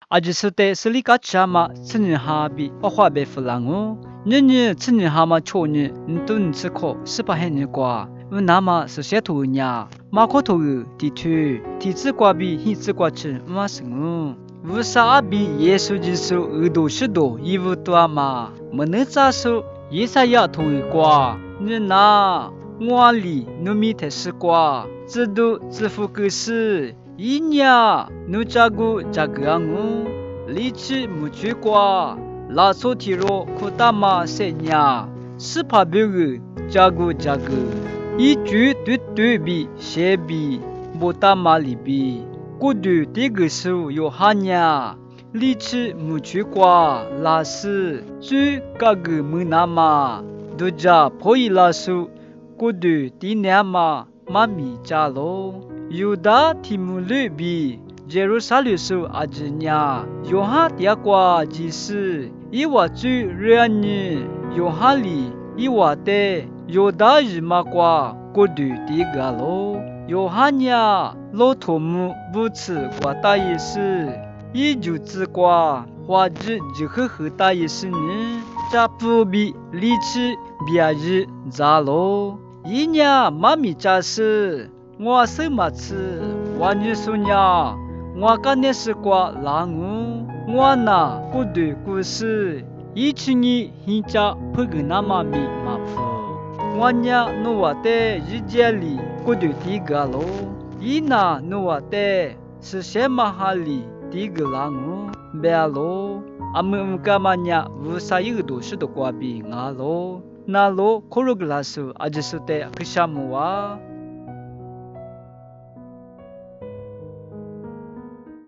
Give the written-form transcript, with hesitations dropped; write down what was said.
阿吉斯的斯里卡查嘛，此女哈比阿花贝弗朗哦，你此女哈嘛छो你顿吃口是把黑女瓜，那么是些土呀，马可头地区地质瓜比黑质瓜吃嘛是哦。乌萨阿比耶稣基督耳朵是多，衣服多嘛，没能咋说，耶赛亚同意瓜，你那我里努米特是瓜，知道支付个事。一年努加古加个昂哦，力气没去过，拉索提罗库达马塞年，是怕别个加古加个，一句对比写比，不达马里比，古对这个数有哈年，力气没去过，拉是最加个没那么，都加破一拉数，古对第年嘛，妈咪加喽。犹大提姆勒比耶路撒冷苏阿吉尼亚，约翰第二瓜祭司，伊瓦主人尼，约翰里伊瓦的犹大日马瓜过度第个喽，约翰呀老托姆不吃瓜大意思，伊就只瓜花枝就和大意思呢，加不比力气比阿日咋喽？一年妈咪家事。我什么吃？我女孙呀，我干的是瓜狼哦，我那不对故事，一群人人家不跟那么密码铺，我娘努我的日节里不对第个喽，伊那努我的是什么哈里第个狼哦，别喽，阿们干嘛呀？无啥一个都是的瓜比俺喽。那罗可罗格拉苏阿吉苏的克夏姆哇。